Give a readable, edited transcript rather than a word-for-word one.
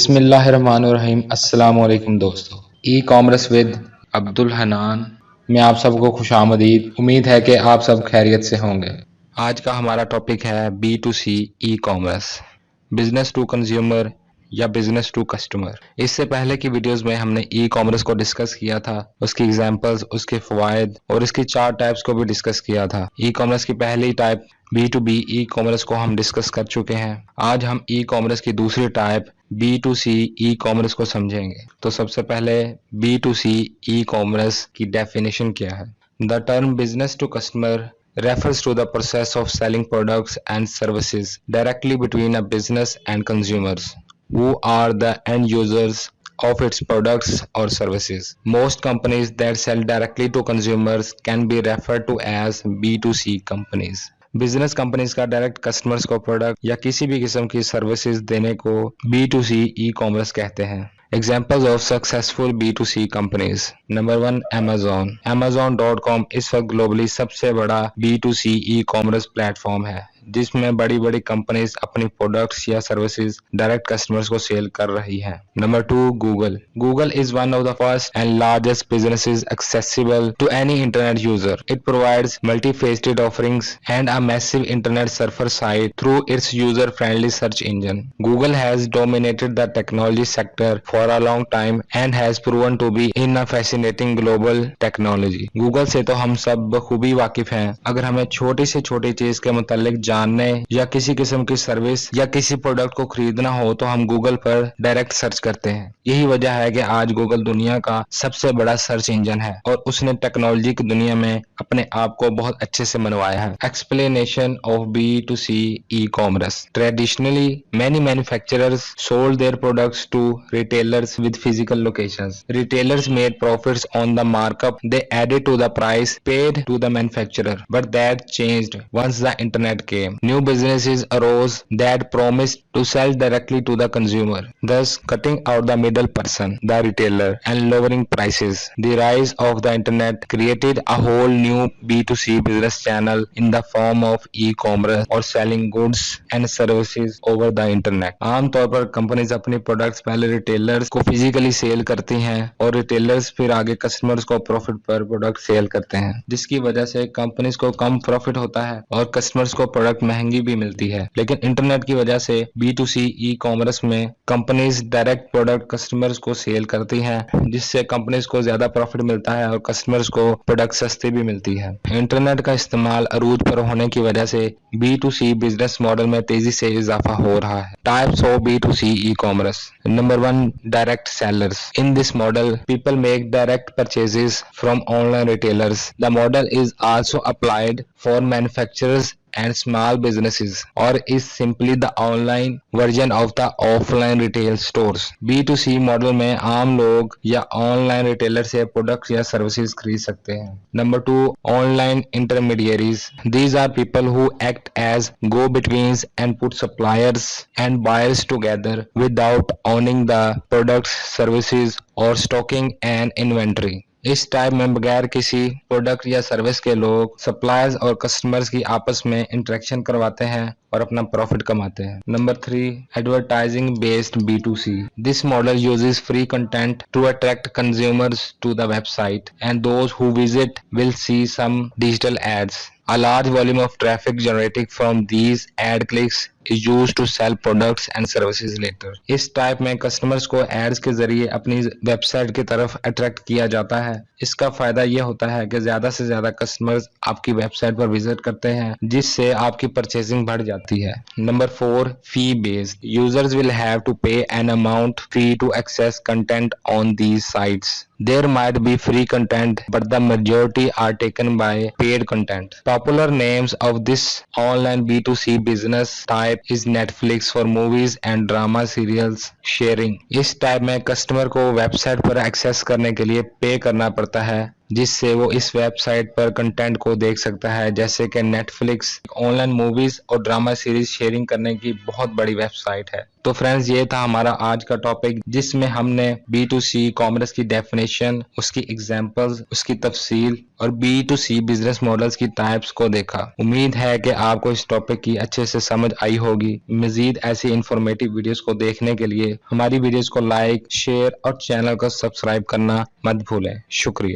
बिस्मिल्लाहिर्रहमानिर्रहीम। अस्सलाम वालेकुम दोस्तों। E commerce with Abdul Hanan में आप सबको खुशामदीद। उम्मीद है कि आप सब खैरियत से होंगे। आज का हमारा टॉपिक है B2C e commerce, business to consumer या बिजनेस टू कस्टमर। इससे पहले की वीडियोस में हमने ई कॉमर्स को डिस्कस किया था, उसकी एग्जांपल्स, उसके फवायद और इसकी 4 टाइप्स को भी डिस्कस किया था। ई कॉमर्स की पहली टाइप B2B ई कॉमर्स को हम डिस्कस कर चुके हैं। आज हम ई कॉमर्स की दूसरी टाइप B2C ई कॉमर्स को समझेंगे। तो सबसे पहले B2C ई कॉमर्स की डेफिनेशन क्या है। The term business to customer refers to the process of selling products and services directly between a business and consumers, who are the end users of its products or services. Most companies that sell directly to consumers can be referred to as B2C companies. Business companies का direct customers को product या किसी भी किस्म की services देने को B2C e commerce कहते हैं। Examples of successful B2C companies. Number 1 Amazon. Amazon.com इस वक्त ग्लोबली सबसे बड़ा B2C ई कॉमर्स प्लेटफॉर्म है, जिसमें बड़ी बड़ी कंपनीज अपनी प्रोडक्ट्स या सर्विसेज डायरेक्ट कस्टमर्स को सेल कर रही हैं। Number 2 Google. Google is one of the first and largest businesses accessible to any internet user. It provides multifaceted offerings and a massive internet surfer site through its user-friendly search engine. Google has dominated the technology sector for a long time and has proven to be in a fascinating global technology. Google से तो हम सब बखूबी वाकिफ हैं। अगर हमें छोटी से छोटी चीज के मुतालिक जानने या किसी किस्म की सर्विस या किसी प्रोडक्ट को खरीदना हो तो हम गूगल पर डायरेक्ट सर्च करते हैं। यही वजह है कि आज गूगल दुनिया का सबसे बड़ा सर्च इंजन है और उसने टेक्नोलॉजी की दुनिया में अपने आप को बहुत अच्छे से मनवाया है। Explanation of B2C e-commerce. Traditionally, many manufacturers sold their products to retailers with physical locations. Retailers made profits on the markup they added to the price paid to the manufacturer, but that changed once the internet came. New businesses arose that promised to sell directly to the consumer, thus cutting out the middle person, the retailer, and lowering prices. The rise of the internet created a whole new B2C business channel in the form of e-commerce or selling goods and services over the internet. आमतौर पर companies अपनी products पहले retailers को physically cell करती हैं और retailers फिर आगे कस्टमर्स को प्रॉफिट पर प्रोडक्ट सेल करते हैं, जिसकी वजह से कंपनीज को कम प्रॉफिट होता है और कस्टमर्स को प्रोडक्ट महंगी भी मिलती है। लेकिन इंटरनेट की वजह से B2C ई कॉमर्स में कंपनीज डायरेक्ट प्रोडक्ट कस्टमर्स को सेल करती हैं, जिससे कंपनीज को ज्यादा प्रॉफिट मिलता है और कस्टमर्स को प्रोडक्ट सस्ती भी मिलती है। इंटरनेट का इस्तेमाल अरूज पर होने की वजह से B2C बिजनेस मॉडल में तेजी से इजाफा हो रहा है। Types of B2C e commerce. Number 1 direct sellers. In this model, people make direct purchases from online retailers. The model is also applied for manufacturers and small businesses, or is simply the online version of the offline retail stores. B2C model में आम लोग या online retailer से product या services खरीद सकते हैं। Number 2 online intermediaries. These are people who act as go-betweens and put suppliers and buyers together without owning the products, services or stocking an inventory. इस टाइप में बगैर किसी प्रोडक्ट या सर्विस के लोग सप्लायर्स और कस्टमर्स की आपस में इंटरेक्शन करवाते हैं और अपना प्रॉफिट कमाते हैं। Number 3 advertising based B2C. This model uses free content to attract consumers to the website and those who visit will see some digital ads. A large volume of traffic generated from these ad clicks is used to sell products and services later. इस type में customers को ads के जरिए अपनी website की तरफ attract किया जाता है। इसका फायदा यह होता है कि ज्यादा से ज्यादा कस्टमर्स आपकी वेबसाइट पर विजिट करते हैं, जिससे आपकी परचेजिंग बढ़ जाती है। Number 4 fee based. Users will have to pay an amount fee to access content on these sites. There might be free content, but the majority are taken by paid content. Popular names of this online B2C business type is Netflix for movies and drama serials sharing. इस type में customer को website पर access करने के लिए पे करना पड़ता है जिससे वो इस वेबसाइट पर कंटेंट को देख सकता है, जैसे कि नेटफ्लिक्स ऑनलाइन मूवीज और ड्रामा सीरीज शेयरिंग करने की बहुत बड़ी वेबसाइट है। तो फ्रेंड्स, ये था हमारा आज का टॉपिक, जिसमें हमने B2C कॉमर्स की डेफिनेशन, उसकी एग्जांपल्स, उसकी तफसील और B2C बिजनेस मॉडल्स की टाइप्स को देखा। उम्मीद है कि आपको इस टॉपिक की अच्छे से समझ आई होगी। मजीद ऐसी इंफॉर्मेटिव वीडियोस को देखने के लिए हमारी वीडियोस को लाइक, शेयर और चैनल को सब्सक्राइब करना मत भूलें। शुक्रिया।